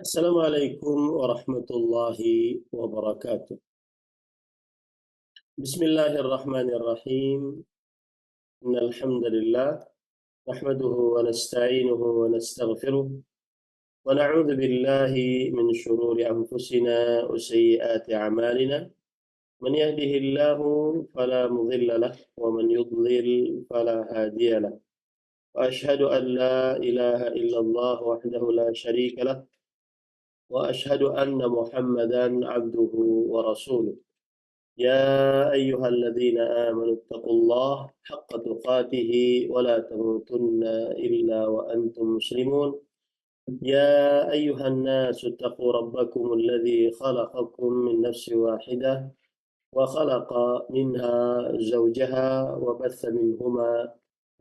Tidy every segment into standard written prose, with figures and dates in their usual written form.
Assalamualaikum warahmatullahi wabarakatuh. Bismillahirrahmanirrahim. Innal hamdalillah nahmaduhu wa nasta'inuhu wa nastaghfiruh wa na'udzu billahi min shururi anfusina wa sayyiati a'malina. Man yahdihillahu fala mudilla lahu wa man yudlil fala hadiya lahu. Wa ashhadu an la ilaha illallah wahdahu la syarika lahu wa ashhadu anna Muhammadan abduhu wa rasuluh. يا أيها الذين آمنوا اتقوا الله حق تقاته ولا تموتن إلا وأنتم مسلمون. يا أيها الناس اتقوا ربكم الذي خلقكم من نفس واحدة وخلق منها زوجها وبث منهما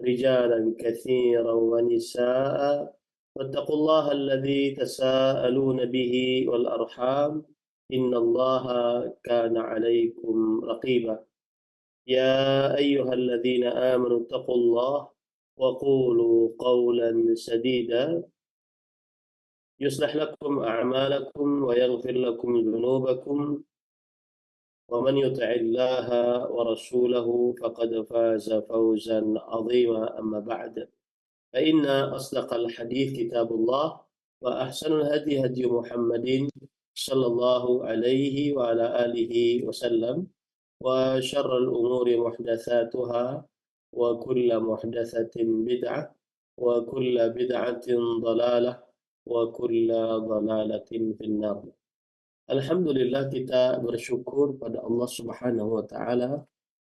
رجالا كثيرا ونساء واتقوا الله الذي تساءلون به والأرحام إن الله كان عليكم رقيبا. يا أيها الذين آمنوا اتقوا الله وقولوا قولا سديدا يصلح لكم أعمالكم ويغفر لكم ذنوبكم ومن يطع الله ورسوله فقد فاز فوزا عظيما. أما بعد فإن أصدق الحديث كتاب الله وأحسن الهدي هدي محمد صلى الله عليه وعلى آله وسلم وشر الأمور محدثاتها وكل محدثة بدعة وكل بدعة ضلالة وكل ضلالة في النار. Alhamdulillah, kita bersyukur pada Allah Subhanahu wa taala.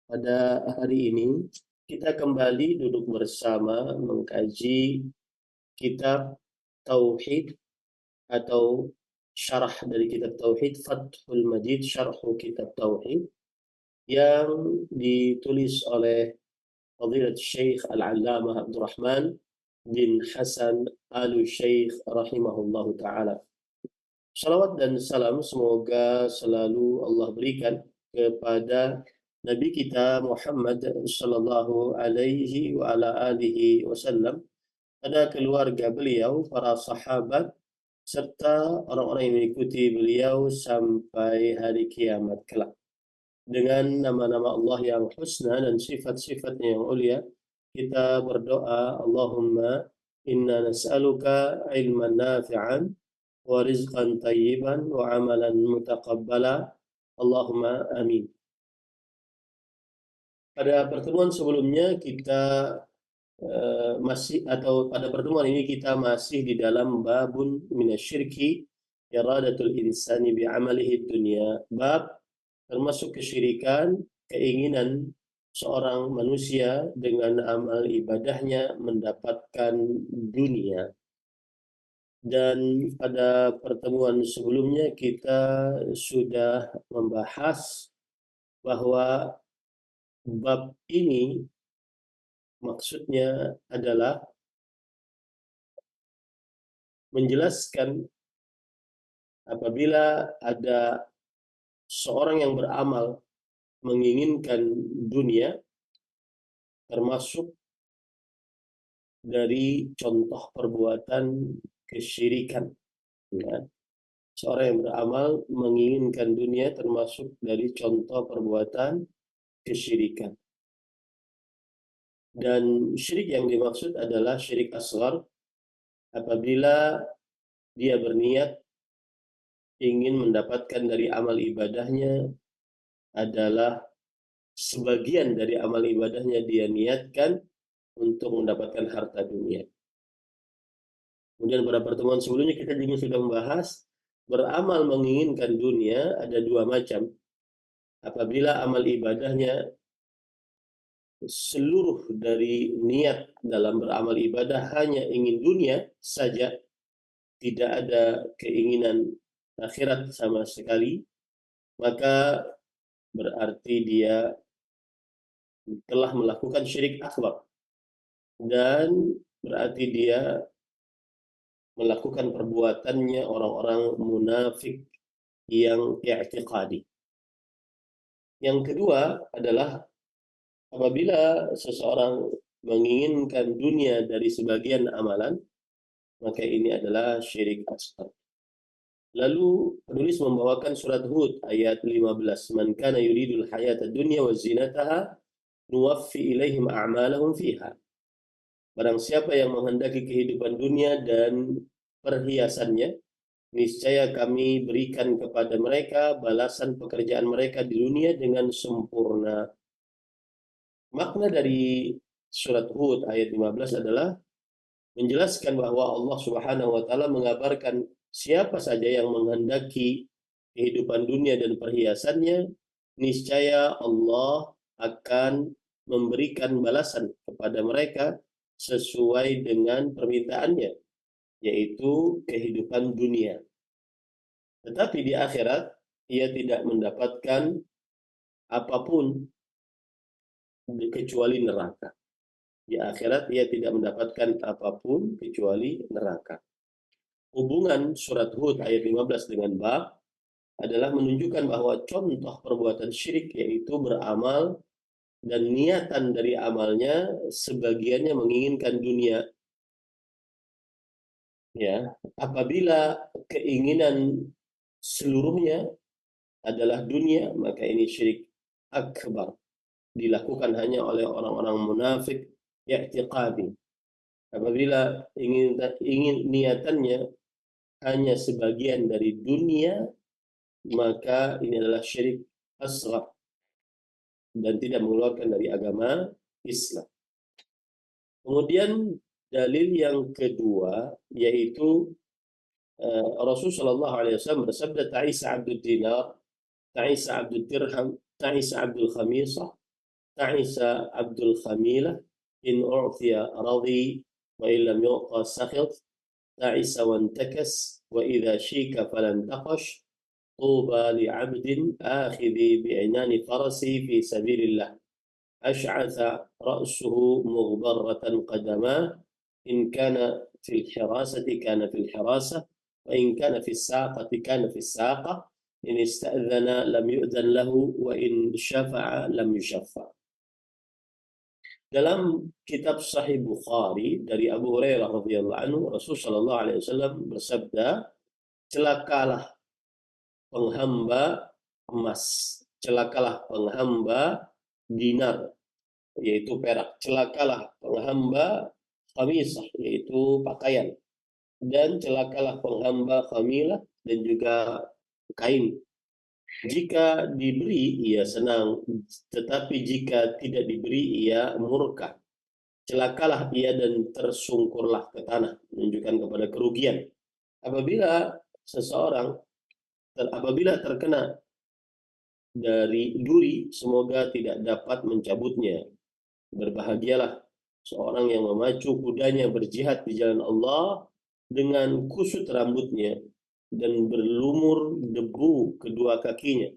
Pada hari ini kita kembali duduk bersama mengkaji kitab Tauhid atau syarah dari kitab Tauhid, Fathul Majid, syarhu kitab Tauhid, yang ditulis oleh Fadilat Syekh Al-Allamah Abdurrahman bin Hasan Al-Syekh rahimahullahu ta'ala. Salawat dan salam semoga selalu Allah berikan kepada Nabi kita Muhammad sallallahu alaihi wa ala alihi wasallam, pada keluarga beliau, para sahabat, serta orang-orang yang mengikuti beliau sampai hari kiamat kelak. Dengan nama-nama Allah yang husna dan sifat-sifatnya yang mulia, kita berdoa, Allahumma inna nas'aluka ilman nafi'an wa rizqan tayyiban wa amalan mutaqabbala. Allahumma amin. Pada pertemuan sebelumnya pada pertemuan ini kita masih di dalam babun minasyirki iradatul insani bi'amalihi dunya. Bab termasuk kesyirikan, keinginan seorang manusia dengan amal ibadahnya mendapatkan dunia. Dan pada pertemuan sebelumnya kita sudah membahas bahwa bab ini maksudnya adalah menjelaskan apabila ada seorang yang beramal menginginkan dunia, termasuk dari contoh perbuatan kesyirikan. Ya. Seorang yang beramal menginginkan dunia termasuk dari contoh perbuatan kesyirikan. Dan syirik yang dimaksud adalah syirik asghar, apabila dia berniat ingin mendapatkan dari amal ibadahnya adalah sebagian dari amal ibadahnya dia niatkan untuk mendapatkan harta dunia. Kemudian pada pertemuan sebelumnya kita juga sudah membahas beramal menginginkan dunia ada dua macam. Apabila amal ibadahnya seluruh dari niat dalam beramal ibadah hanya ingin dunia saja, tidak ada keinginan akhirat sama sekali, maka berarti dia telah melakukan syirik akbar, dan berarti dia melakukan perbuatannya orang-orang munafik yang i'tiqadi. Yang kedua adalah apabila seseorang menginginkan dunia dari sebagian amalan, maka ini adalah syirik asghar. Lalu penulis membawakan surat Hud ayat 15. Man kana yuridul hayata dunya wa zinataha nuwaffi ilaihim a'malahum fiha. Barang siapa yang menghendaki kehidupan dunia dan perhiasannya, niscaya kami berikan kepada mereka balasan pekerjaan mereka di dunia dengan sempurna. Makna dari surat Hud ayat 15 adalah menjelaskan bahwa Allah Subhanahu wa taala mengabarkan siapa saja yang menghendaki kehidupan dunia dan perhiasannya, niscaya Allah akan memberikan balasan kepada mereka sesuai dengan permintaannya, yaitu kehidupan dunia. Tetapi di akhirat ia tidak mendapatkan apapun kecuali neraka. Di akhirat ia tidak mendapatkan apapun kecuali neraka. Hubungan surat Hud ayat 15 dengan bab adalah menunjukkan bahwa contoh perbuatan syirik yaitu beramal dan niatan dari amalnya sebagiannya menginginkan dunia. Ya, apabila keinginan seluruhnya adalah dunia, maka ini syirik akbar. Dilakukan hanya oleh orang-orang munafik i'tiqadi. Apabila ingin niatannya hanya sebagian dari dunia, maka ini adalah syirik asghar dan tidak mengeluarkan dari agama Islam. Kemudian dalil yang kedua yaitu Rasulullah Shallallahu Alaihi Wasallam bersabda, Ta'isa Abdul Dinar, Ta'isa Abdul Dirham, Ta'isa Abdul Khamisah, Ta'isa Abdul Khamilah, in u'tiya radhi wa illam yu'ta sakhit, Ta'isa wa antakas wa idha shika falan taqash, طوبى لعبد آخذ بعنان فرسي في سبيل الله أشعث رأسه مغبرة قدماه إن كان في الحراسة كان في الحراسة وإن كان في الساقة كان في الساقة إن استأذن لم يؤذن له وإن شفع لم يشفع. Dalam kitab Sahih Bukhari dari Abu Hurairah radhiyallahu anhu, Rasul sallallahu alaihi wasallam bersabda, celakalah penghamba emas, celakalah penghamba dinar, yaitu perak, celakalah penghamba khamisah, yaitu pakaian, dan celakalah penghamba khamilah dan juga kain. Jika diberi ia senang, tetapi jika tidak diberi ia murka. Celakalah ia dan tersungkurlah ke tanah, menunjukkan kepada kerugian. Apabila terkena dari duri, semoga tidak dapat mencabutnya. Berbahagialah seorang yang memacu kudanya berjihad di jalan Allah dengan kusut rambutnya dan berlumur debu kedua kakinya.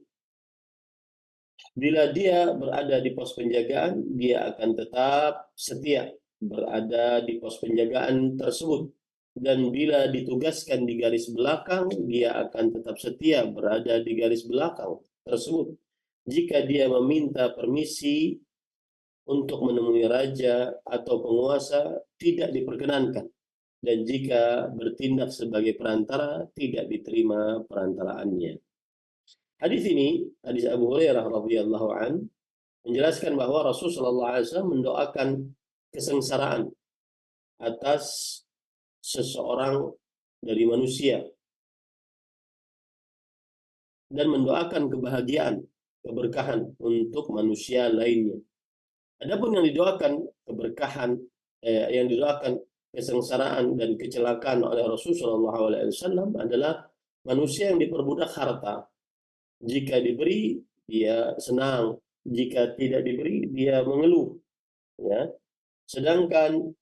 Bila dia berada di pos penjagaan, dia akan tetap setia berada di pos penjagaan tersebut. Dan bila ditugaskan di garis belakang, dia akan tetap setia berada di garis belakang tersebut. Jika dia meminta permisi untuk menemui raja atau penguasa, tidak diperkenankan. Dan jika bertindak sebagai perantara, tidak diterima perantaraannya. Hadis ini, hadis Abu Hurairah radhiyallahu an, menjelaskan bahwa Rasul sallallahu alaihi wasallam mendoakan kesengsaraan atas seseorang dari manusia dan mendoakan kebahagiaan, keberkahan untuk manusia lainnya. Adapun yang didoakan keberkahan, yang didoakan kesengsaraan dan kecelakaan oleh Rasulullah SAW adalah manusia yang diperbudak harta. Jika diberi, dia senang. Jika tidak diberi, dia mengeluh. Ya. Sedangkan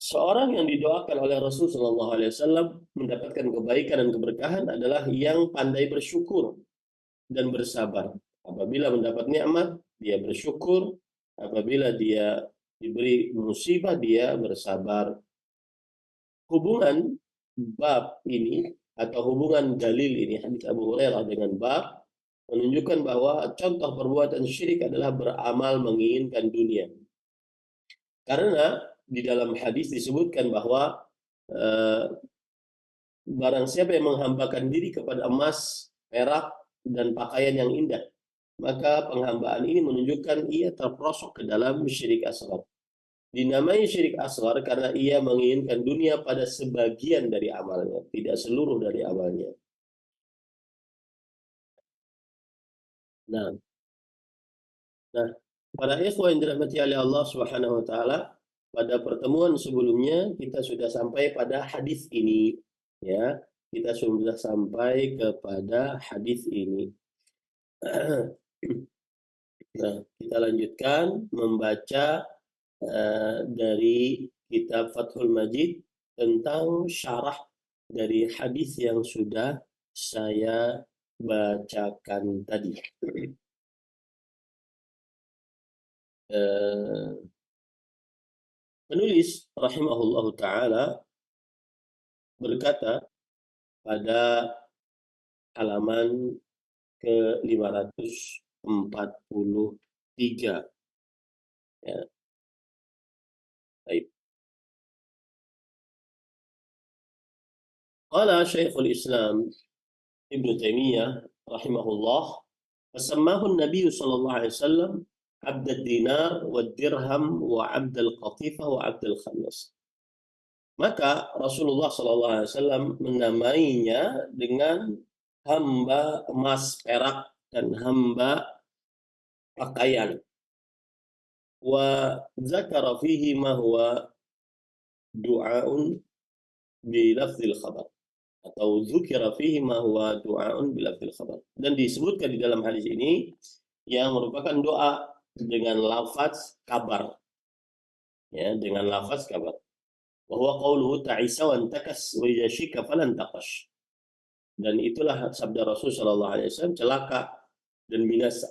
seorang yang didoakan oleh Rasulullah SAW mendapatkan kebaikan dan keberkahan adalah yang pandai bersyukur dan bersabar. Apabila mendapat nikmat, dia bersyukur. Apabila dia diberi musibah, dia bersabar. Hubungan bab ini atau hubungan dalil ini, hadis Abu Hurairah dengan bab, menunjukkan bahwa contoh perbuatan syirik adalah beramal menginginkan dunia. Karena di dalam hadis disebutkan bahwa barang siapa yang menghambakan diri kepada emas, perak, dan pakaian yang indah, maka penghambaan ini menunjukkan ia terperosok ke dalam syirik asghar. Dinamai syirik asghar karena ia menginginkan dunia pada sebagian dari amalnya, tidak seluruh dari amalnya. Nah, nah, para ikhwan yang dirahmati oleh Allah Subhanahu wa taala, pada pertemuan sebelumnya kita sudah sampai pada hadis ini, ya. Kita sudah sampai kepada hadis ini. Nah, kita lanjutkan membaca dari kitab Fathul Majid tentang syarah dari hadis yang sudah saya bacakan tadi. Penulis rahimahullahu taala berkata pada halaman ke-543, ya. Baik. Qala Syekhul Islam Ibnu Taimiyah rahimahullah, fasammahu an-nabiy sallallahu alaihi wasallam abd ad-dinar wa dirham wa abd al-qatifah wa abd al-khamis. Maka Rasulullah sallallahu alaihi wasallam menamainya dengan hamba emas, perak, dan hamba pakaian. Wa zakara fihi ma huwa du'aun bi lafzil khabar, atau dzukira fihi ma huwa du'aun bi lafzil khabar. Dan disebutkan di dalam hadis ini yang merupakan doa dengan lafaz kabar. Ya, dengan lafaz kabar. Wa huwa qauluhu ta'isa wa antakas wa idza syika falan taqash. Dan itulah sabda Rasul sallallahu alaihi wasallam, celaka dan binasa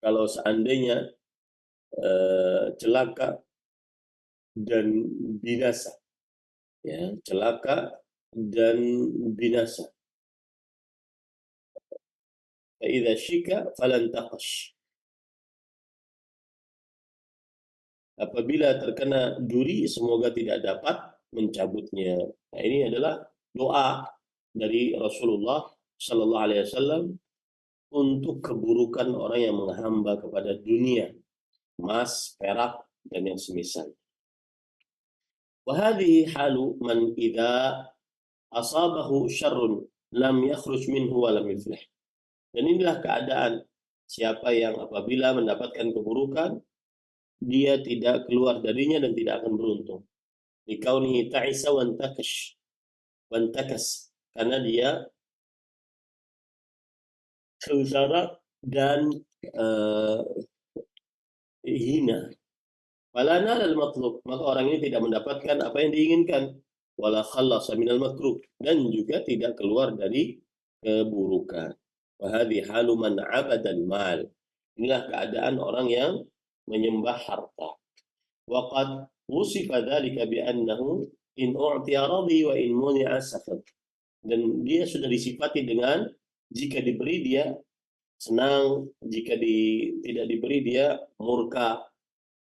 kalau seandainya celaka dan binasa, ya, celaka dan binasa. Fa idza syika falan taqash. Apabila terkena duri, semoga tidak dapat mencabutnya. Nah, ini adalah doa dari Rasulullah Sallallahu Alaihi Wasallam untuk keburukan orang yang menghamba kepada dunia, emas, perak, dan yang semisal. Wahadi halu man idza asabahu syarrun lam yakhruj minhu wa lam yuflih. Dan inilah keadaan siapa yang apabila mendapatkan keburukan, dia tidak keluar darinya dan tidak akan beruntung. Likaunihi ta'isa wantakas, karena dia sengsara dan hina. Fala nalal matlub, maka orang ini tidak mendapatkan apa yang diinginkan. Wala khallasa minal makruh, dan juga tidak keluar dari keburukan. Wa hadhi halu man 'abadal mal. Inilah keadaan orang yang menyembah harta. Wa qad wusifa dzalika bi annahu in u'tiya radhi wa in muni'a safad. Dan dia sudah disifati dengan jika diberi dia senang, jika tidak diberi dia murka.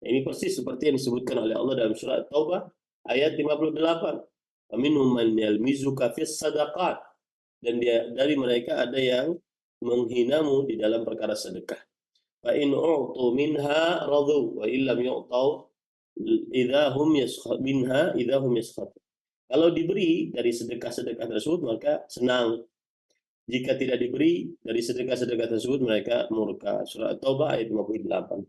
Ini persis seperti yang disebutkan oleh Allah dalam surah At-Taubah ayat 58. Faminhum man yalmizuka fis sadaqat. Dan dari mereka ada yang menghinamu di dalam perkara sedekah. Fa in u'tu minha radu wa illam yu'tau idahum yaskhatun. Kalau diberi dari sedekah-sedekah tersebut maka senang. Jika tidak diberi dari sedekah-sedekah tersebut mereka murka. Surah At-Taubah ayat 58.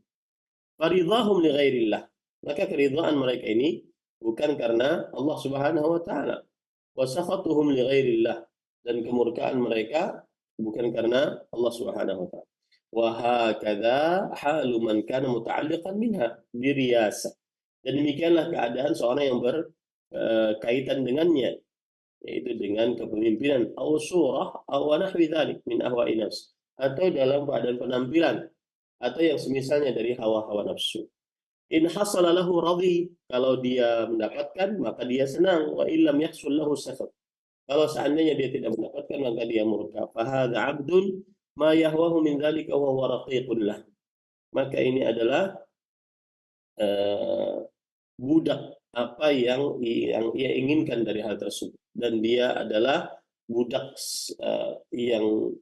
Faridhahum li ghairillah. Maka keridhaan mereka ini bukan karena Allah Subhanahu wa taala. Wa sakhatuhum li ghairillah, dan kemurkaan mereka bukan karena Allah Subhanahu wa taala. Wa hakadha halu man kana muta'alliqan minha biriyasa. Dan demikianlah keadaan seorang yang berkaitan dengannya, yaitu dengan kepemimpinan, au surah au nahwi dzalik min ahwa'i nafs, atau dalam keadaan penampilan atau yang semisalnya dari hawa-hawa nafsu. In hasala lahu radhi, kalau dia mendapatkan maka dia senang, wa illam yahsul lahu sakhat, kalau seandainya dia tidak mendapatkan maka dia murka. Fa hadza 'abdun ma yahwahu min dzalika wa huwa raqiqun lah. Maka ini adalah budak apa yang ia inginkan dari hal tersebut, dan dia adalah budak yang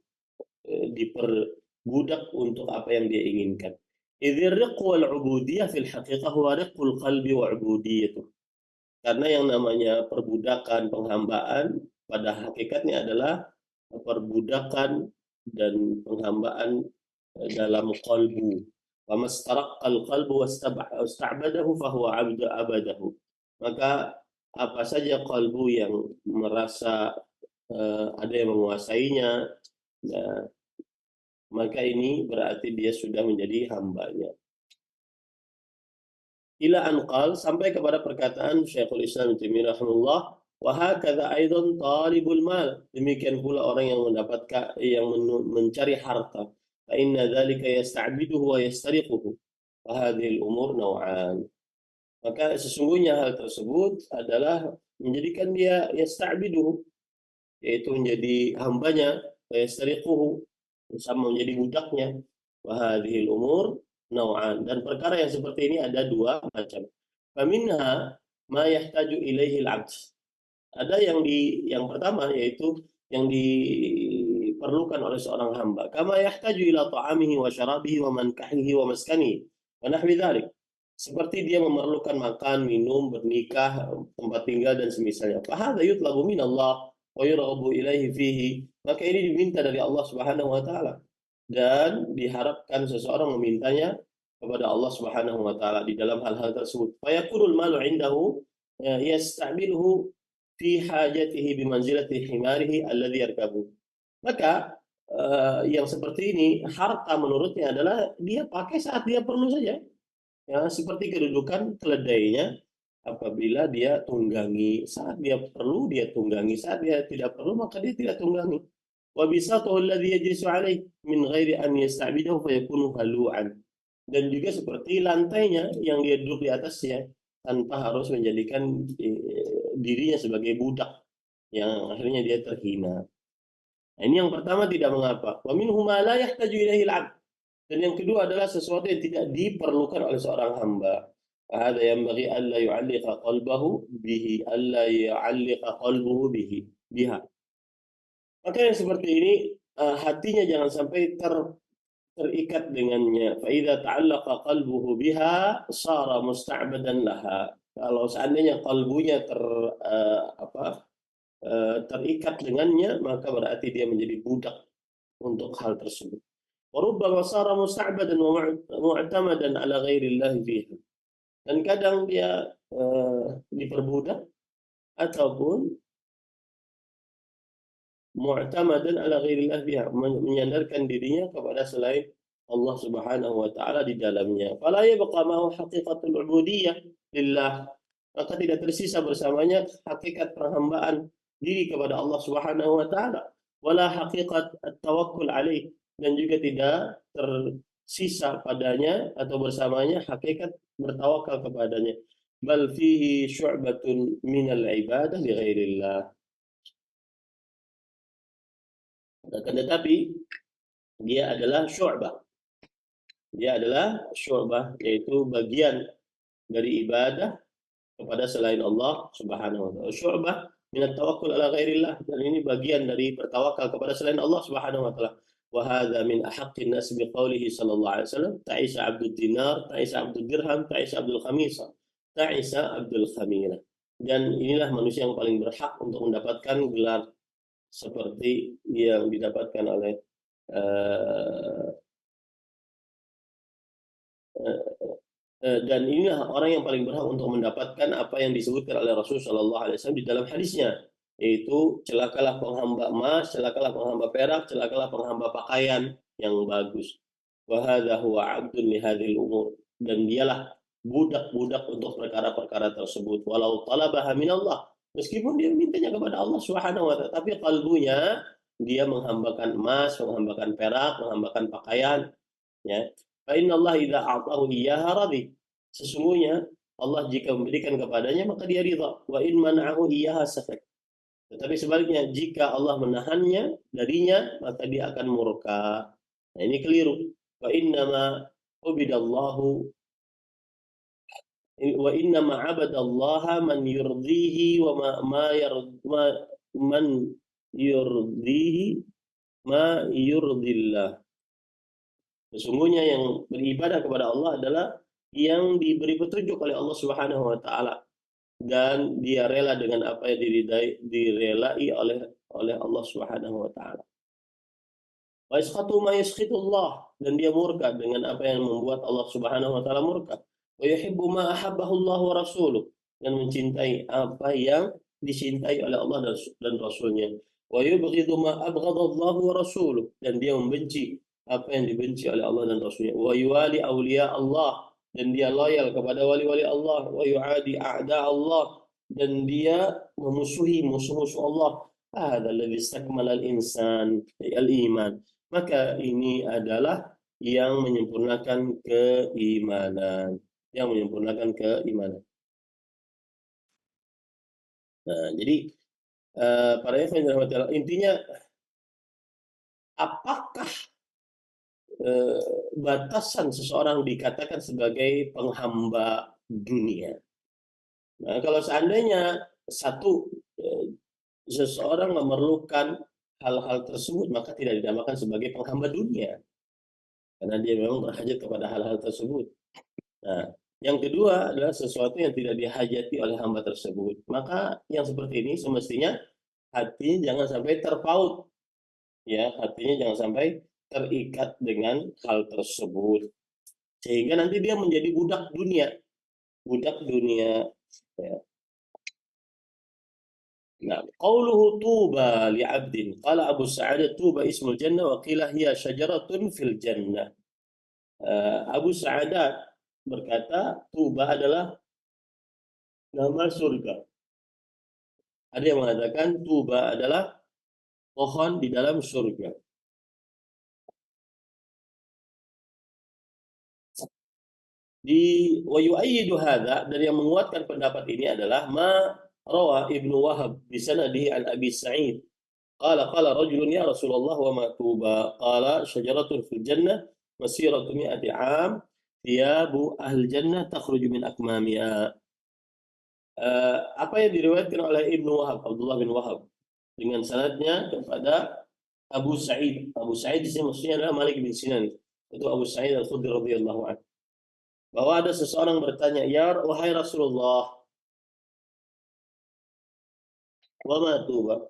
diperbudak untuk apa yang dia inginkan. Idzir riqq wal ubudiyah fil haqiqah huwa riqqul qalbi wa ubudiyatuh. Karena yang namanya perbudakan, penghambaan pada hakikatnya adalah perbudakan dan penghambaan dalam qalbu. Wa mastaraqqal qalbu wasta'badahu fahuwa abadahu. Maka apa saja qalbu yang merasa ada yang menguasainya, nah, maka ini berarti dia sudah menjadi hambanya. Ila anqal, sampai kepada perkataan Syekhul Islam Ibnu Taimiyah rahimahullah, wa hakadha aidan talibul mal, demikian pula orang yang mendapatkan yang mencari harta, fa inna dzalika yasta'biduhu wa yastariquhu, wa hadhihi al-umur naw'an. Maka sesungguhnya hal tersebut adalah menjadikan dia yasta'biduhu, yaitu menjadi hambanya, wa yastariquhu, sama menjadi budaknya. Wa hadhihi al-umur naw'an, dan perkara yang seperti ini ada dua macam. Faminha ma yahtaju ilaihi al-'abd. Ada yang pertama, yaitu yang diperlukan oleh seorang hamba. Kama yahtaju ila ta'amihi wa syarabihi wa mankahihi wa maskanihi wa nahwi dzalik. Seperti dia memerlukan makan, minum, bernikah, tempat tinggal dan semisalnya. Fa hadza yutlabu min Allah wa yurghabu ilaihi fihi. Maka ini diminta dari Allah Subhanahu wa taala dan diharapkan seseorang memintanya kepada Allah Subhanahu wa taala di dalam hal-hal tersebut. Fa yakunul malu indahu yasta'miluhu fi hajatihi bi manzilati himarihi alladhi yarkabu. Maka yang seperti ini harta menurutnya adalah dia pakai saat dia perlu saja. Ya, seperti kedudukan keledainya, apabila dia tunggangi saat dia perlu, dia tunggangi saat dia tidak perlu, maka dia tidak tunggangi. Wa bisatuhu alladhi yajlisu alaih min ghairi an yasta'bidahu fayakunu halu'an. Dan juga seperti lantainya yang dia duduk di atasnya tanpa harus menjadikan dirinya sebagai budak yang akhirnya dia terhina. Nah, ini yang pertama tidak mengapa. Wa minhum ma la yahtaju ilaihi al-'abd. Dan yang kedua adalah sesuatu yang tidak diperlukan oleh seorang hamba. Hada yanbaghi alla yu'alliqa qalbahu bihi, alla yu'alliqa qalbuhu bihi biha. Maka yang seperti ini hatinya jangan sampai terikat dengannya. Fa idza ta'allaqa qalbuhu biha sara musta'badan laha. Kalau seandainya kalbunya terikat dengannya, maka berarti dia menjadi budak untuk hal tersebut. وربما صار مستعبدا ومعتمدا على غير الله فيها. Dan kadang dia diperbudak ataupun mu'tamadan ala ghairillah fiha, menyandarkan dirinya kepada selain Allah Subhanahu wa taala di dalamnya. Fala yabqa ma haqiqatul ubudiyyah lillah. Maka tidak tersisa bersamanya hakikat penghambaan diri kepada Allah Subhanahu wa taala, wala haqiqat at-tawakkul alaih, dan juga tidak tersisa padanya atau bersamanya hakikat bertawakal kepadanya. Bal fihi syu'batun minal ibadah li ghairillah. Akan tetapi dia adalah syu'bah. Dia adalah syu'bah, yaitu bagian dari ibadah kepada selain Allah Subhanahu wa taala. Syu'bah minat tawakkul ala ghairillah, dan ini bagian dari bertawakal kepada selain Allah Subhanahu wa taala. وهذا من أحق الناس بقوله صلى الله عليه وسلم تعيس عبد الدينار تعيس عبد الدرهم تعيس عبد الخميصة تعيس عبد الخميرة. Dan inilah manusia yang paling berhak untuk mendapatkan gelar seperti yang didapatkan oleh dan inilah orang yang paling berhak untuk mendapatkan apa yang disebutkan oleh Rasulullah Shallallahu Alaihi Wasallam di dalam hadisnya, yaitu celakalah penghamba emas, celakalah penghamba perak, celakalah penghamba pakaian yang bagus. Wa hadza huwa 'abdun li hadhil umur, dan dialah budak-budak untuk perkara-perkara tersebut. Walau talabaha minallah, meskipun dia mintanya kepada Allah Subhanahu wa taala, tapi kalbunya dia menghambakan emas, menghambakan perak, menghambakan pakaian, ya. Fa inna Allah idza a'tahu iyyaha radhi. Sesungguhnya Allah jika memberikan kepadanya maka dia ridha. Wa in mana'ahu iyyaha sakhat. Tetapi sebaliknya, jika Allah menahannya darinya, maka dia akan murka. Nah, ini keliru. Wa innama ubidallahu wa innama 'abadallaha man yurdihi wa ma man yurdihi ma yurdillah. Sesungguhnya yang beribadah kepada Allah adalah yang diberi petunjuk oleh Allah Subhanahu wa taala dan dia rela dengan apa yang direlai oleh Allah Subhanahu wa taala. Wa yaskhatu ma yaskhitullah, dan dia murka dengan apa yang membuat Allah Subhanahu wa taala murka. Wa yuhibbu ma ahabbahu Allah wa rasuluh, dan mencintai apa yang dicintai oleh Allah dan Rasulnya. Wa yubghidu ma abghadha Allah wa rasuluh, dan dia membenci apa yang dibenci oleh Allah dan Rasulnya. Wa yuwali awliya Allah, dan dia loyal kepada wali-wali Allah. Wa yu'adi a'da Allah, dan dia memusuhi musuh-musuh Allah. Hada alladhi istakmala al-insan al-iman. Maka ini adalah yang menyempurnakan keimanan, yang menyempurnakan keimanan. Nah, jadi para ikhwan yang dirahmati Allah, intinya apakah batasan seseorang dikatakan sebagai penghamba dunia? Nah, kalau seandainya satu seseorang memerlukan hal-hal tersebut, maka tidak dinamakan sebagai penghamba dunia, karena dia memang berhajat kepada hal-hal tersebut. Nah, yang kedua adalah sesuatu yang tidak dihajati oleh hamba tersebut. Maka yang seperti ini semestinya hatinya jangan sampai terpaut, ya, hatinya jangan sampai terikat dengan hal tersebut, sehingga nanti dia menjadi budak dunia. Ya. Nah, qauluhu tuba li'abdin. Qala Abu Sa'adah tuba ismul jannah wa qila hiya syajaratun fil jannah. Abu Sa'adah berkata tuba adalah nama surga. Ada yang mengatakan tuba adalah pohon di dalam surga. Di wa yu'ayyidu hadza, dan yang menguatkan pendapat ini adalah ma rawa Ibnu Wahab bi sanadihi an Abi Sa'id. Qala rajulun ya Rasulullah wa ma tuba? Qala syajaratun fil jannah masiratu mi'ati 'am thiyabu ahli jannah takhruju min akmamiha. Apa yang diriwayatkan oleh Ibnu Wahab, Abdullah bin Wahab, dengan sanadnya kepada Abu Sa'id. Abu Sa'id di sini maksudnya adalah Malik bin Sinan. Itu Abu Sa'id Al-Khudri radhiyallahu anhu. Bahwa ada seseorang bertanya, "Ya wahai Rasulullah, wa ma tuba?"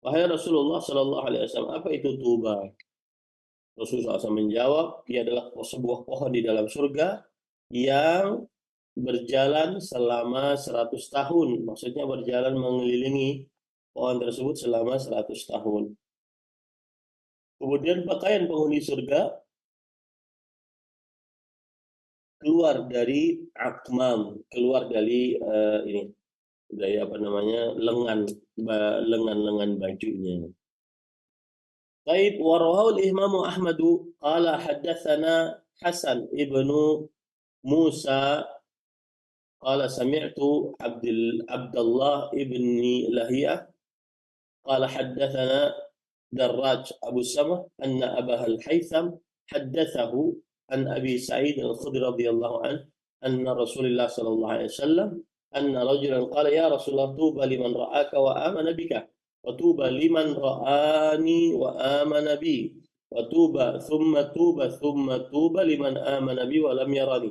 Wahai Rasulullah sallallahu alaihi wasallam, apa itu tuba? Rasulullah SAW menjawab, dia adalah sebuah pohon di dalam surga yang berjalan selama 100 tahun. Maksudnya berjalan mengelilingi pohon tersebut selama 100 tahun. Kemudian pakaian penghuni surga keluar dari akmam, keluar dari ini, dari apa namanya, lengan bajunya. Baik, warawahul Imam Ahmad qala haddatsana Hasan ibnu Musa qala sami'tu Abdullah ibni Lahiyah qala haddatsana Darraj Abu Samah anna Abah al-Haytham haddatsahu an Abi Sa'id al-Khudri radhiyallahu anhu anna Rasulullah sallallahu alaihi wasallam anna rajulan qala ya Rasulullah tuba liman ra'aka wa amana bika wa tuba liman ra'ani wa amana bi wa tuba thumma tuba liman amana bi wa lam yarani.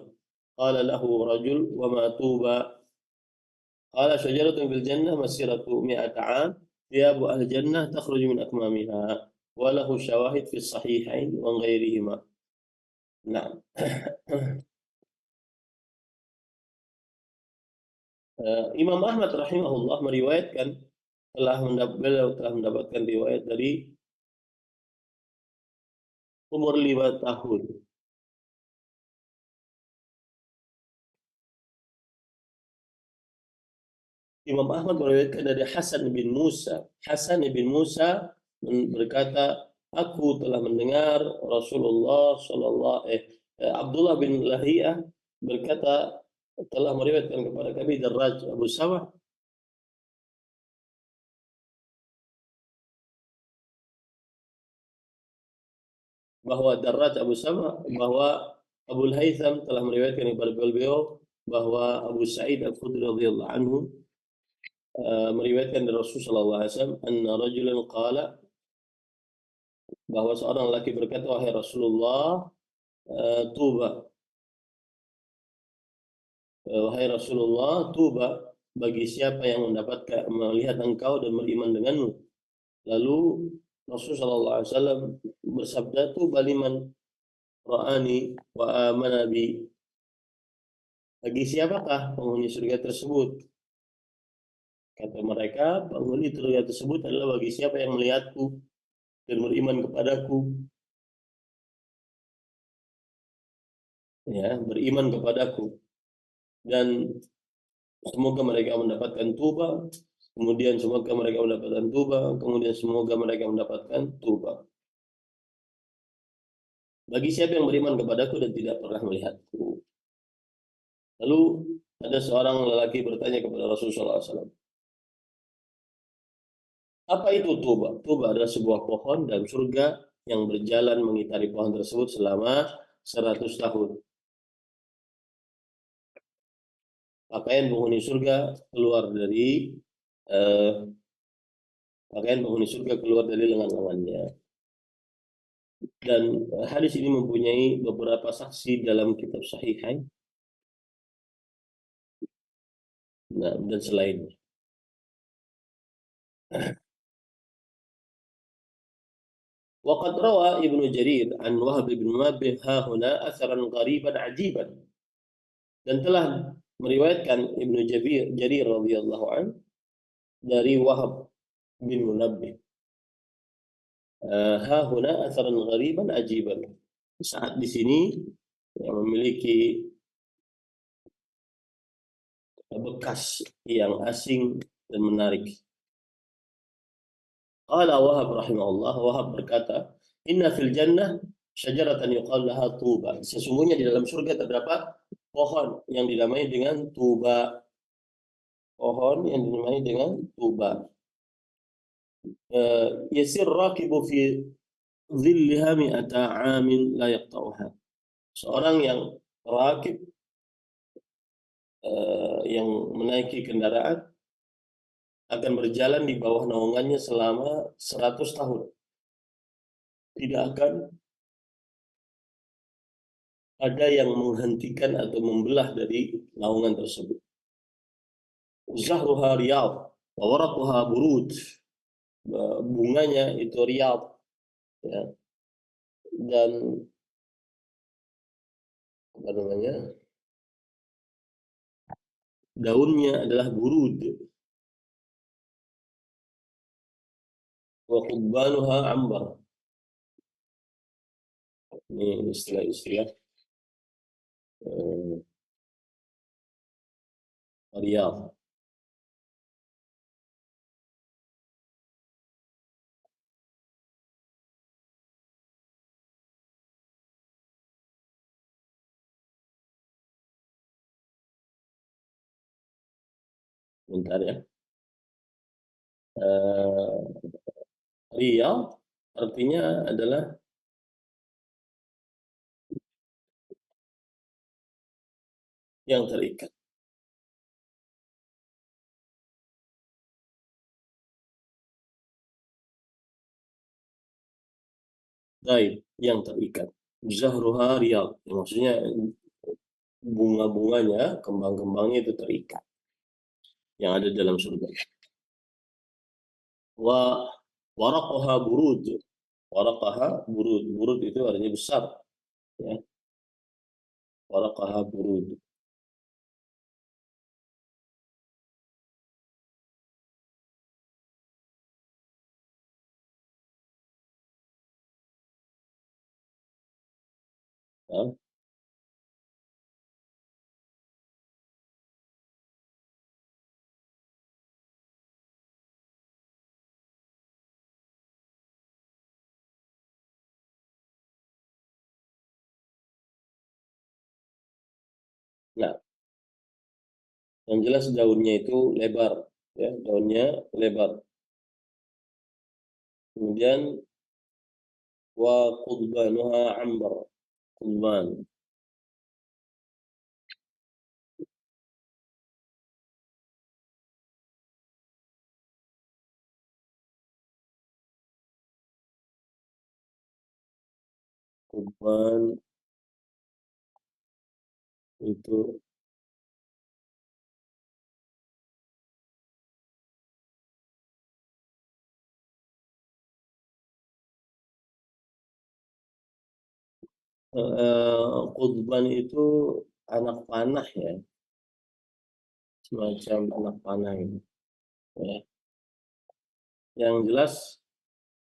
Qala lahu rajul wa ma tuba? Qala syajaratun fil jannah masiratu mi'ata 'am thiyabu ahli jannah takhruju min akmamiha wa lahu syawahid fi sahihain wa ghairihima. Nah, Imam Ahmad rahimahullah meriwayatkan beliau telah mendapatkan riwayat dari umur 5 tahun. Imam Ahmad meriwayatkan dari Hasan bin Musa. Hasan bin Musa berkata, aku telah mendengar Rasulullah Abdullah bin Lahiyah berkata telah meriwayatkan kepada kami Darraj Abu Samah bahwa Abu Haytham telah meriwayatkan kepada beliau bahwa Abu Sa'id Al-Khudri radhiyallahu anhu meriwayatkan dari Rasulullah sallallahu alaihi wasallam anna rajulan qala, bahwa seorang laki berkata, wahai Rasulullah, tuba, wahai Rasulullah, tuba bagi siapa yang mendapatkan melihat engkau dan beriman denganmu. Lalu Rasulullah sallallahu alaihi wasallam bersabda, tuba liman ra'ani wa amana bi, bagi siapakah penghuni surga tersebut? Kata mereka, penghuni surga tersebut adalah bagi siapa yang melihatku dan beriman kepadaku. Ya, beriman kepadaku. Dan semoga mereka mendapatkan tuba, kemudian semoga mereka mendapatkan tuba, kemudian semoga mereka mendapatkan tuba. Bagi siapa yang beriman kepadaku dan tidak pernah melihatku. Lalu ada seorang lelaki bertanya kepada Rasulullah SAW, apa itu tuba? Tuba adalah sebuah pohon dan surga yang berjalan mengitari pohon tersebut selama 100 tahun. Pakaian penghuni surga keluar dari eh, pakaian penghuni surga keluar dari lengan-lengannya. Dan hadis ini mempunyai beberapa saksi dalam kitab Sahihain, nah, dan selainnya. Waqad rawa Ibnu Jarir an Wahb bin Munabbih hahuna atharan ghariban ajiban, dan telah meriwayatkan Ibnu Jarir radhiyallahu an dari Wahab bin Munabbih, hahuna atharan ghariban ajiban, saat di sini yang memiliki bekas yang asing dan menarik. Qala Wahab rahimahullah, Wahab berkata, inna fil jannah syajaratan yuqal laha tuba. Sesungguhnya di dalam surga terdapat pohon yang dinamai dengan tuba. Pohon yang dinamai dengan tuba. Yasir rakibu fi dhilliha mi'ata amin la yaqta'uha. Seorang yang rakib, yang menaiki kendaraan akan berjalan di bawah naungannya selama 100 tahun. Tidak akan ada yang menghentikan atau membelah dari naungan tersebut. Zahruha riyad wa waraquha burud. Bunganya itu riyad, ya. Dan apa namanya? Daunnya adalah burud. Wa qubbanuha ambar. Ini istilah-istilah riyad. Bentar ya. Riyad artinya adalah yang terikat. Baik, yang terikat. Zahruha riyad, maksudnya bunga-bunganya, kembang-kembangnya itu terikat yang ada dalam surga. Wa waraqaha burud. Waraqaha burud. Burud itu artinya besar, ya. Waraqaha burud. Ya. Nah, yang jelas daunnya itu lebar, ya, daunnya lebar. Kemudian wa qudbanuha ambar. Qudban. Qudban itu Qudban itu anak panah ya, semacam anak panah gitu. Ya. Yang jelas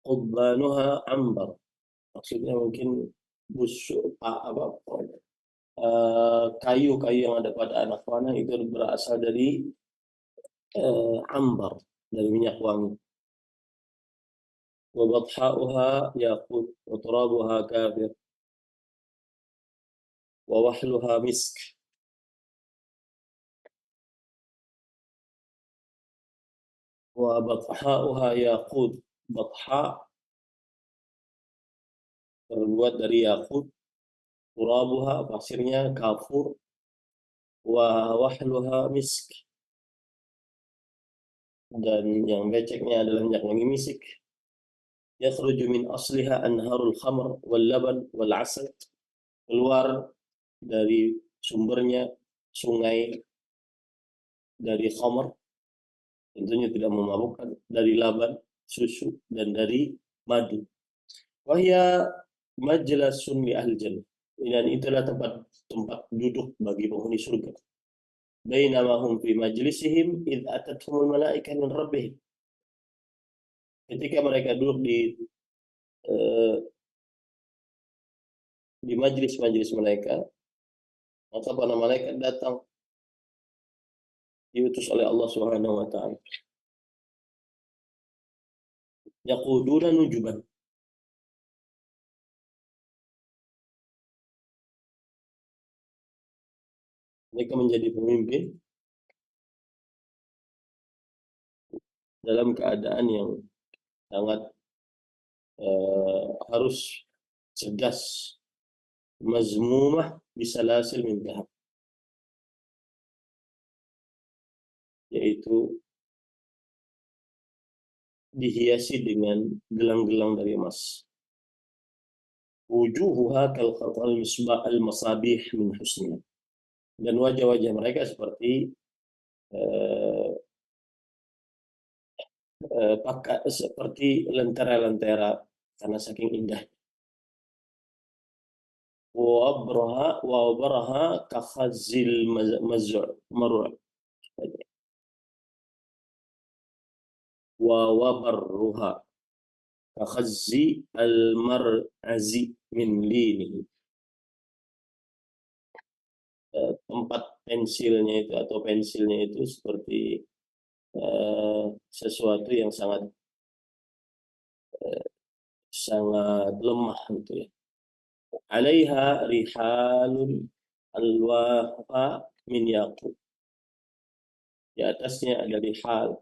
Qudbanuha ambar, maksudnya mungkin busuk apa kayu-kayu yang ada pada anak panah itu berasal dari ambar, dari minyak wangi. Wa bathauha yaqut wa turabuha kafir wa wahluha misk. Wa bathauha yaqut, batha terbuat dari yakut, turabuha pasirnya kafur, wa wahluha misk, dan yang beceknya adalah minyak wangi misik. Yakhruju min asliha anharul khamr wal laban wal asal, keluar dari sumbernya sungai dari khamr, tentunya tidak memabukkan, dari laban susu, dan dari madu. Wahya majlasun li ahli jannah, dan itulah tempat duduk bagi penghuni surga. Bainama hum fi majlisihim id atathumul malaika min rabbihim, ketika mereka duduk di majlis-majlis mereka, maka para malaikat datang diutus oleh Allah Subhanahu wa taala. Yaquduna nujuban, mereka menjadi pemimpin dalam keadaan yang sangat harus cerdas. Mazmumah bisalasil min dhahab, yaitu dihiasi dengan gelang-gelang dari emas. Wujuhuha kal khatal misbah al masabih min husniha, dan wajah-wajah mereka seperti seperti lentera-lentera karena saking indah. Wa baraha ka khazil mar'u, wa wabarruha ka khazzi al mar'azi min linihi. Tempat pensilnya itu atau pensilnya itu seperti sesuatu yang sangat lemah gitu ya. Alaiha rihalun alwaha min yaqut, di atasnya ada rihal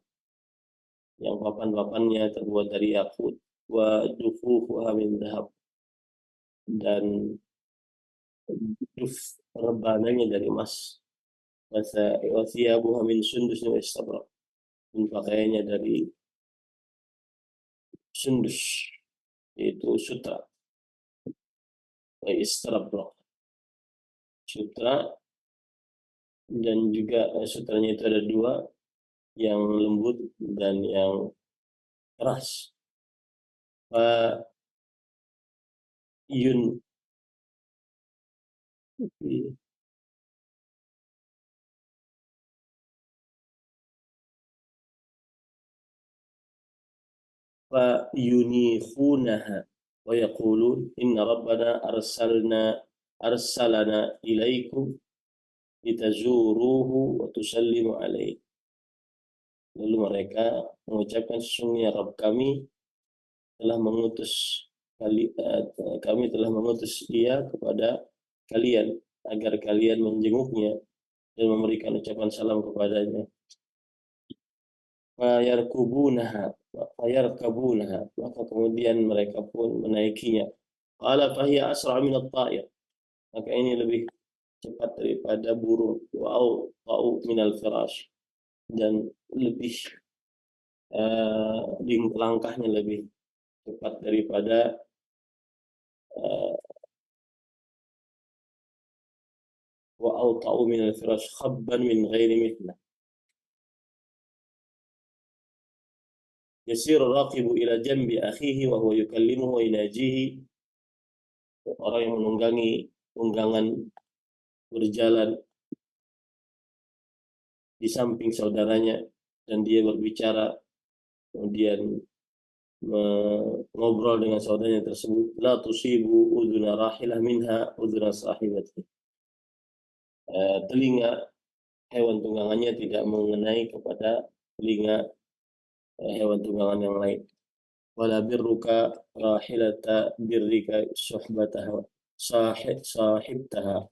yang papan-papannya terbuat dari yakut, wa dufufuha min dhahab, dan duf rebananya dari emas, wa thiyabuha min sundus wa istabrak, dan pakaiannya dari sundus, yaitu sutra, wa istabrak, sutra, dan juga sutranya itu ada dua, yang lembut dan yang keras. Yun fa yunikhunaha wa yaqulun inna rabbana arsalana ilaikum litazuruhu wa tusallimu alaihi. Lalu mereka mengucapkan, sesungguhnya Rabb kami telah mengutus kami telah mengutus dia kepada kalian agar kalian menjenguknya dan memberikan ucapan salam kepadanya. Fayarkabunaha, maka kemudian mereka pun menaikinya. Qala fahiya asra' min at-ta'ir, maka ini lebih cepat daripada burung. Wa au min al-firash, dan lebih langkahnya lebih cepat daripada wa awta'u min al-firash khabban min ghairi mithlah. Yasiru raqibu ila jambi akhihi wa huwa yukallimuhu wa yunajihi. Orang yang menunggangi tunggangan berjalan di samping saudaranya dan dia berbicara, kemudian mengobrol dengan saudaranya tersebut. La tusibu udhuna rahilah minha udhuna sahibati. Telinga hewan tunggangannya tidak mengenai kepada telinga hewan tunggangan yang lain. Wala birruka rahilata birrika suhbataha sahibtaha.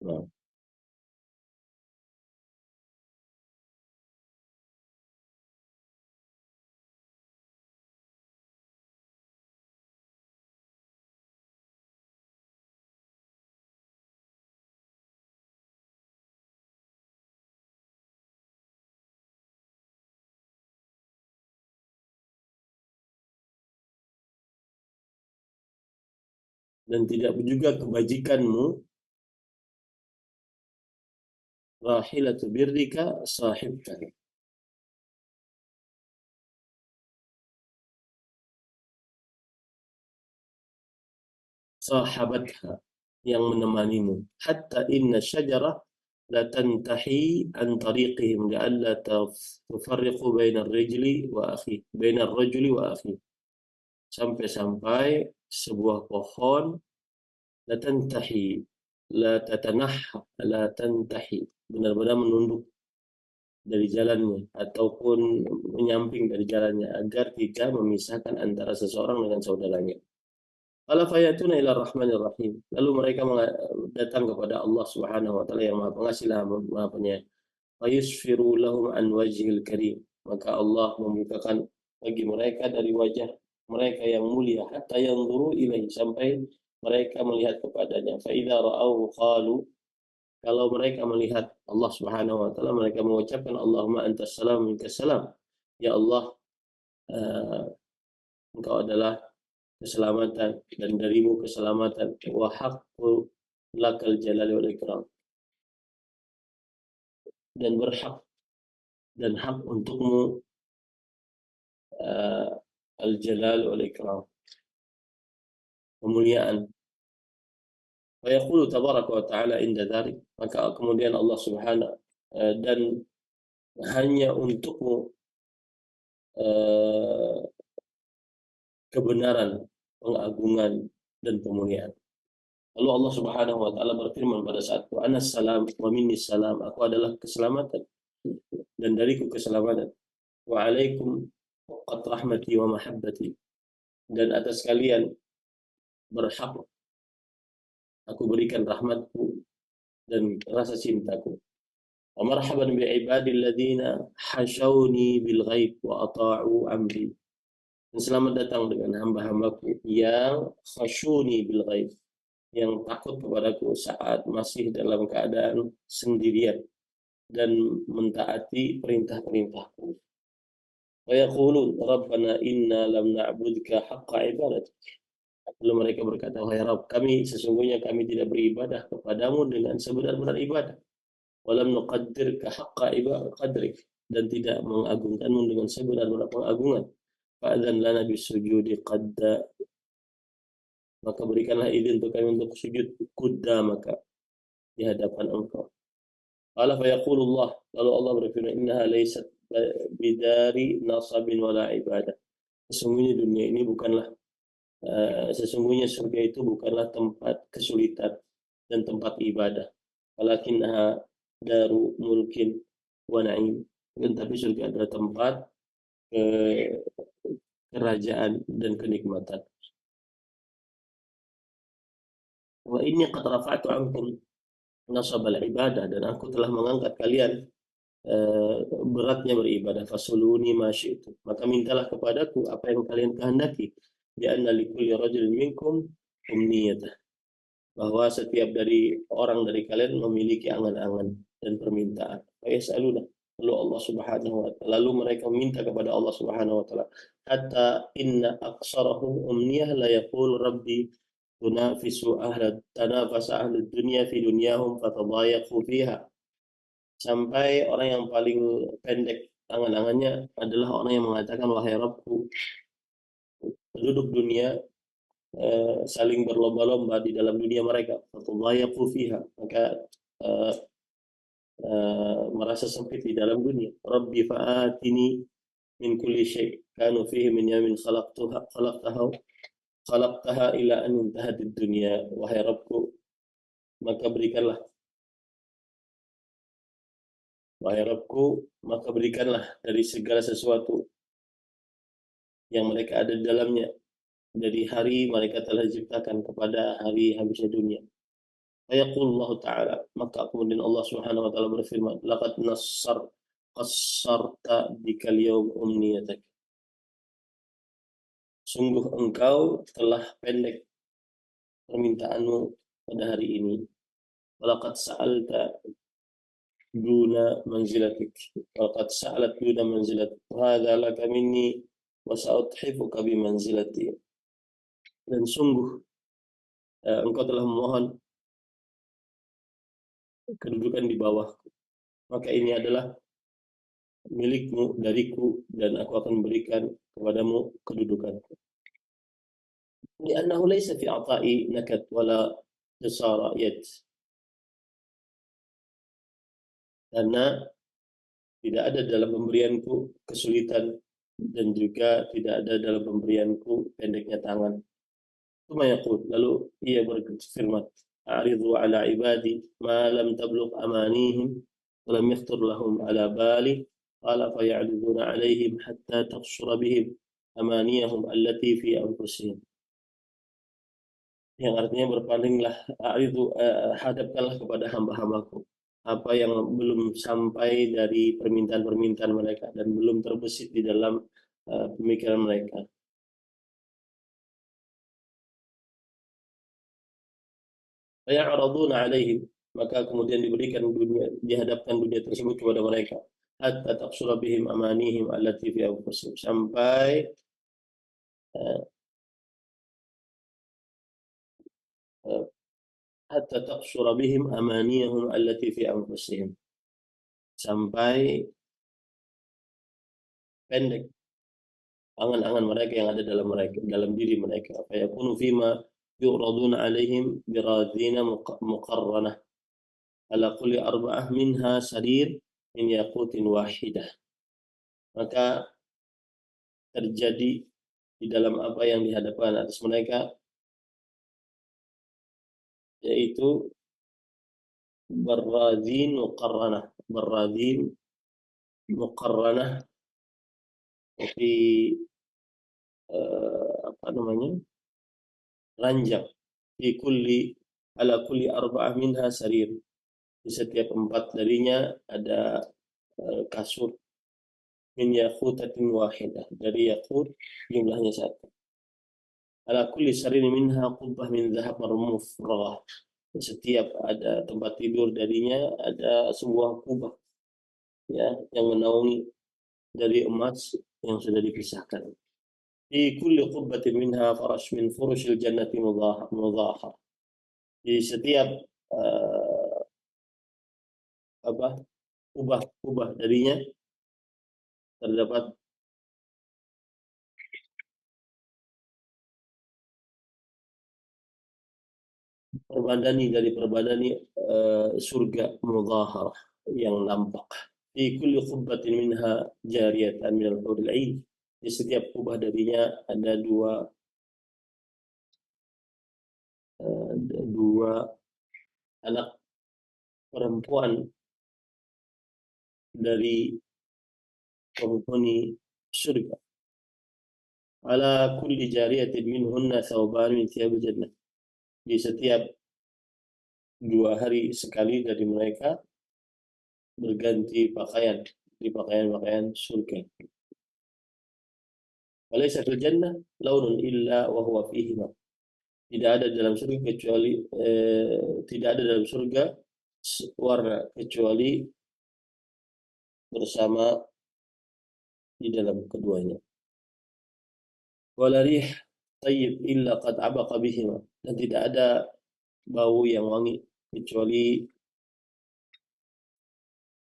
Nah, dan tidak juga kebajikanmu rahilatu birrika sahibtaha. Sahabatha, yang menemanimu. Hatta inna syajarah la tantahi an tariqihim la'alla tufarriqu bainar rajuli wa akhi, bainar rajuli wa akhi. Sampai-sampai sebuah pohon la tantahi, la tatanahha, la tantahi, benar-benar menunduk dari jalannya ataupun menyamping dari jalannya agar tidak memisahkan antara seseorang dengan saudaranya. Qala fayatuna ila rahmanir rahim. Lalu mereka datang kepada Allah Subhanahu wa taala yang Maha Pengasih Maha Penyayang. Fayusfiru lahum an wajhil karim. Maka Allah membukakan bagi mereka dari wajah mereka yang mulia hatta yanzuru ilaihi, sampai mereka melihat kepadanya. Fa idza ra'au qalu, kalau mereka melihat Allah Subhanahu wa taala, mereka mengucapkan Allahumma antas salam minkas salam. Ya Allah, Engkau adalah keselamatan dan darimu keselamatan. Wa haqqu lakal jalali wal ikram, dan berhak dan hak untukmu al jalal wal ikram, kemuliaan. Wa yaqulu tabaraka wa ta'ala inda dzalik, maka kemudian Allah Subhanahu dan hanya untukmu kebenaran, pengagungan dan pemuliaan. Lalu Allah Subhanahu wa taala berfirman pada saat itu, Anas salam wa minnis salam, aku adalah keselamatan dan dariku keselamatan. Wa alaikum qad rahmati wa mahabbati, dan atas kalian berhak aku berikan rahmatku dan rasa cintaku. Wa marhaban bi ibadil ladzina hashawni bil ghaib wa ata'u amri. Dan selamat datang dengan hamba-hambaku yang khashuni bil ghaib, yang takut kepadaku saat masih dalam keadaan sendirian dan mentaati perintah-perintahku. Wa yaqulun rabbana inna lam na'budka haqqa ibadatik. Lalu mereka berkata, wahai Rabb kami, sesungguhnya kami tidak beribadah kepadamu dengan sebenar-benar ibadah. Walam nuqaddirka haqqa qadrik, dan tidak mengagungkanmu dengan sebenar-benar pengagungan. Fa'adzan lana bisujudi qadda, maka berikanlah izin untuk kami untuk sujud qudda maka di hadapan engkau. Qala fa yaqulullah, lalu Allah berfirman, innaha laysat bidari nasabin wala ibadah. Sesungguhnya dunia ini bukanlah sesungguhnya surga itu bukanlah tempat kesulitan dan tempat ibadah. Walakinnaha daru mulkin wa na'im. Tapi surga adalah tempat kerajaan dan kenikmatan. Wa inni qad rafa'tu ankum nasabal ibadah, dan aku telah mengangkat kalian beratnya beribadah. Fasuluni ma syi'tu, maka mintalah kepadaku apa yang kalian kehendaki. Bi anna likulli rajulin minkum umniyatah, bahwa setiap dari orang dari kalian memiliki angan-angan dan permintaan. Fa yas'aluna, lalu Allah Subhanahu wa ta'ala, lalu mereka minta kepada Allah Subhanahu wa ta'ala, hatta inna aqsarahum umniyah la yaqul rabbi tanafasa ahli dunya fi dunyahum fatadayaqu fiha. Sampai orang yang paling pendek angan-angannya adalah orang yang mengatakan, wahai Rabbku, penduduk dunia saling berlomba-lomba di dalam dunia mereka, fatadayaqu fiha, maka merasa sempit di dalam dunia. Rabbi fa'atini min kulli syai' kanu fihi min yamin khalaqtaha ila an intahat dunya. Wahai Rabbku, maka berikanlah wahai Rabbku, maka berikanlah dari segala sesuatu yang mereka ada di dalamnya dari hari mereka telah diciptakan kepada hari habisnya dunia. Ayaqulullah ta'ala, maka kemudian Allah Subhanahu wa ta'ala berfirman, laqad qassarta bikal yawm umniyatak. Sungguh engkau telah pendek permintaanmu pada hari ini. Walaqad sa'alta duna manzilatik. Walaqad sa'alat duna manzilatik. Hadza laka minni wa sa'udhifuka bi manzilati. Dan sungguh engkau telah memohon kedudukan di bawah, maka ini adalah milikmu dariku dan aku akan berikan kepadamu kedudukanku. Li'annahu laysa fi ata'i nakat wala jasara yad. Karena tidak ada dalam pemberianku kesulitan dan juga tidak ada dalam pemberianku pendeknya tangan. Lalu ia berfirman, a'ridhu ala ibadi ma lam tablugh amanihim wa lam yakhtur lahum ala bali qala fa ya'riduna alaihim hatta taqsura bihim amaniyahum allati fi anfusihim. Yang artinya berpalinglah, hadapkanlah kepada hamba-hambaku apa yang belum sampai dari permintaan-permintaan mereka dan belum terbesit di dalam pemikiran mereka. Faya'raduna alaihim, maka kemudian diberikan dunia, dihadapkan dunia tersebut kepada mereka, hatta taqsura bihim amanihim allati fi anfusihim, sampai hatta taqsura bihim amaniyahum allati fi anfusihim, sampai pendek angan-angan mereka yang ada dalam diri mereka. Fayakunu fima yu'raduna alaihim biradina muqarranah ala kulli arba'ah minha sarir min yaqutin wahidah. Maka terjadi di dalam apa yang dihadapkan atas mereka, yaitu baradin muqarranah di ranjang, ala kulli arba'ah minha sarir, di setiap 4 darinya ada kasur, min yaqutatin wahidah, dari yaqut jumlahnya 1. Ala kulli sarir minha qubbah min dhahab mufraghah, setiap ada tempat tidur darinya ada sebuah kubah, ya, yang menaungi dari emas yang sudah dipisahkan. Fi kulli qubbatin minha farash min furushil jannati mudhahar. Di setiap kubah darinya terdapat perbandani surga mudhahar yang nampak. Fi kulli qubbatin minha jariyatan min al-hurul 'ain. Di setiap kubah darinya ada dua anak perempuan dari penghuni surga. Ala kulli jariyatin minhunna thawban min thiyabil jannah. Di setiap 2 hari sekali dari mereka berganti pakaian di pakaian-pakaian surga. Walaysa fil jannah launun illa wa huwa fihi ma. Tidak ada dalam surga kecuali warna kecuali bersama di dalam keduanya. Wala rih tayyib illa qad abaqa bihima, dan tidak ada bau yang wangi kecuali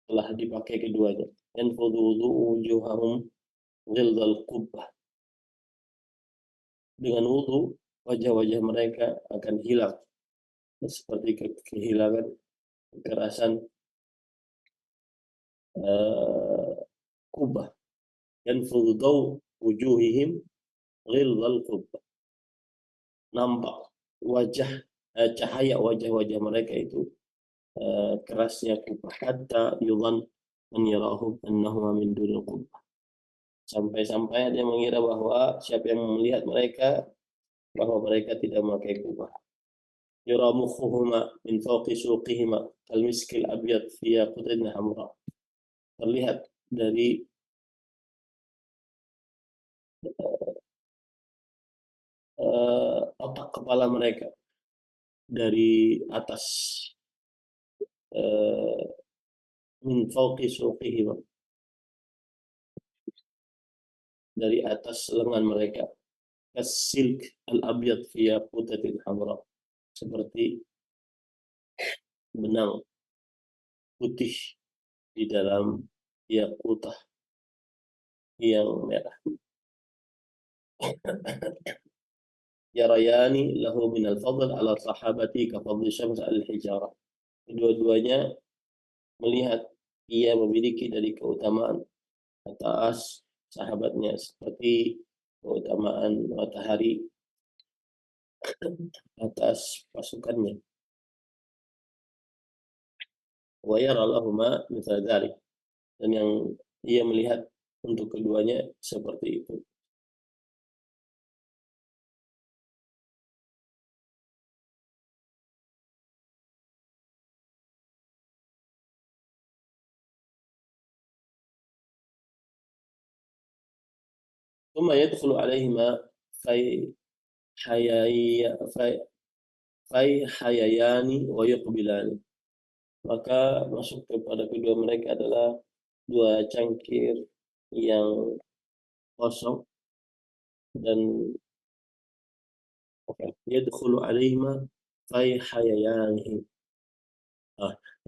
telah dipakai keduanya. Yanfudhu wujuhahum ghilzal qubbah, dengan wudu wajah-wajah mereka akan hilang seperti kehilangan kekerasan kubah. Yanfudhu daw wujuhihim ghilzal qubbah, nampak cahaya wajah-wajah mereka itu kerasnya kubah. Hatta yudhan man yarahu annahu min dunil qubbah, sampai-sampai dia mengira bahwa siapa yang melihat mereka bahwa mereka tidak memakai kubah. Yura mukhuhuma min fawqi suqihima al-miskil abyad fi yaqutatin hamra, terlihat dari otak kepala mereka, dari atas min fawqi suqihima, dari atas lengan mereka, kasilk al-abyad fi yaqutatin hamra, seperti benang putih di dalam yaqutah yang merah. Yarayani lahu minal fadl ala sahabati ka fadli syams al-hijara, kedua-duanya melihat ia memiliki dari keutamaan atas sahabatnya seperti keutamaan matahari atas pasukannya. Wa yara lahuma mithla dzalik, dan yang ia melihat untuk keduanya seperti itu. Thumma yadkhulu alaihima hayayani wa yuqbilani, maka masuk kepada kedua mereka adalah dua cangkir yang kosong, dan yadkhulu alaihima hayayani,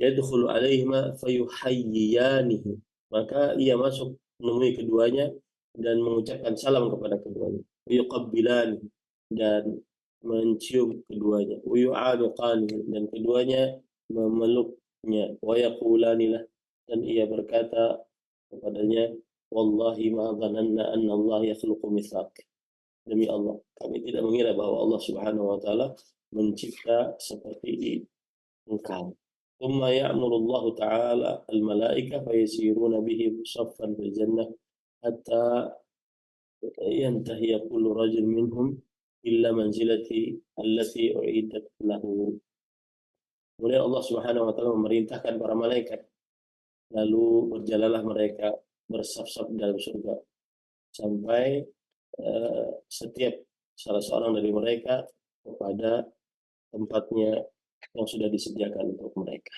yadkhulu alaihima fayuhayyiyanihi, maka ia masuk menemui keduanya dan mengucapkan salam kepada keduanya. Yuqabbilani, dan mencium keduanya. Yu'anuqani, dan keduanya memeluknya. Wa yaqulani lah, dan ia berkata kepadanya, wallahi ma dhananna anna Allah yakhluqu mithlak, demi Allah kami tidak mengira bahwa Allah Subhanahu wa taala mencipta seperti engkau. ثم يأمر الله تعالى الملائكة فيسيرون بهم صفا في الجنة حتى ينتهي كل رجل منهم إلا منزلتي التي أعيدت له. Kemudian Allah Subhanahu wa taala memerintahkan para malaikat, lalu berjalanlah mereka bersaf-saf dalam surga sampai setiap salah seorang dari mereka kepada tempatnya yang sudah disediakan untuk mereka.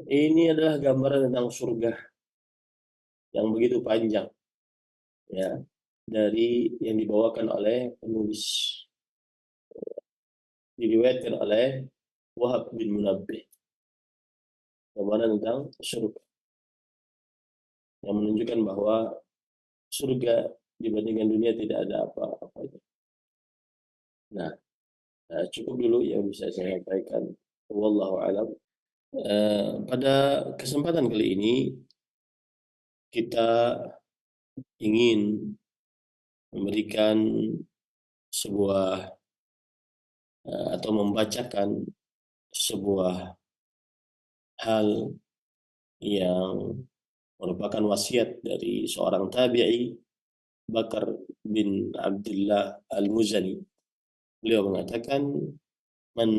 Ini adalah gambaran tentang surga yang begitu panjang, ya, dari yang dibawakan oleh penulis, diriwayatkan oleh Wahab bin Munabbih, gambaran tentang surga yang menunjukkan bahwa surga dibandingkan dunia tidak ada apa-apanya. Nah, cukup dulu yang bisa saya sampaikan. Wallahu a'lam. Pada kesempatan kali ini kita ingin memberikan sebuah atau membacakan sebuah hal yang merupakan wasiat dari seorang tabi'i, Bakar bin Abdullah Al-Muzani. Beliau mengatakan, man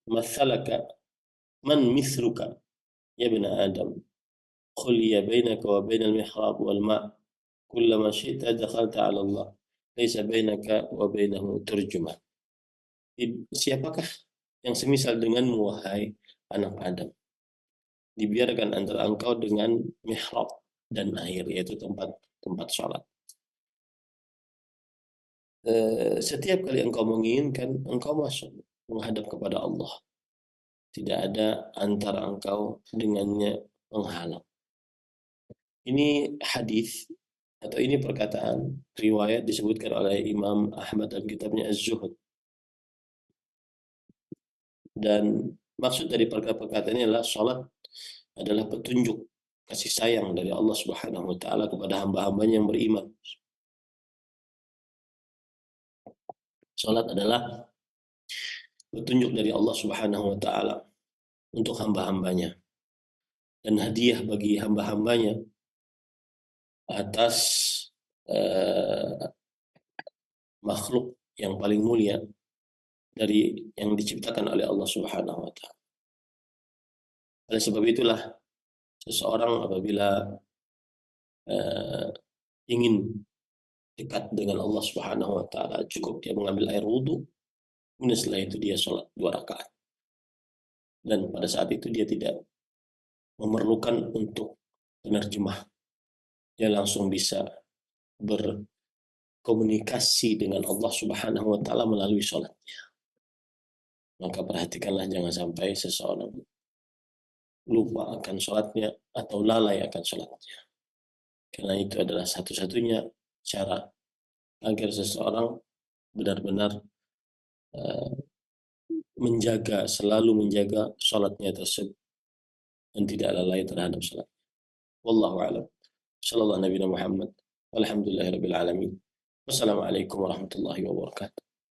mathalaka man mithluka ya ibn Adam, khuliya bainaka wa bainal mihrab wal ma' kullama syi'ta dakhalta 'ala Allah laisa bainaka wa bainahu turjuman. Siapakah yang semisal denganmu wahai anak Adam? dibiarkan antara engkau dengan mihrab dan air, yaitu tempat sholat. Setiap kali engkau menginginkan, engkau masuk menghadap kepada Allah. Tidak ada antara engkau dengannya penghalang. Ini hadis atau ini perkataan riwayat disebutkan oleh Imam Ahmad dalam kitabnya Az-Zuhud. Dan maksud dari perkataan ini adalah salat adalah petunjuk kasih sayang dari Allah Subhanahu wa taala kepada hamba-hambanya yang beriman. Salat adalah petunjuk dari Allah Subhanahu wa taala untuk hamba-hambanya dan hadiah bagi hamba-hambanya atas makhluk yang paling mulia dari yang diciptakan oleh Allah Subhanahu wa taala. Oleh sebab itulah seseorang apabila ingin dekat dengan Allah Subhanahu wa taala, cukup dia mengambil air wudhu, kemudian setelah itu dia sholat 2 rakaat. Dan pada saat itu dia tidak memerlukan untuk penerjemah. Dia langsung bisa berkomunikasi dengan Allah Subhanahu wa taala melalui sholatnya. Maka perhatikanlah jangan sampai seseorang lupa akan sholatnya atau lalai akan sholatnya. Karena itu adalah satu-satunya cara agar seseorang benar-benar selalu menjaga sholatnya tersebut dan tidak lalai terhadap sholat. Wallahu a'lam. Sallallahu Nabi Muhammad. Alhamdulillahirabbil alamin. Wassalamualaikum warahmatullahi wabarakatuh.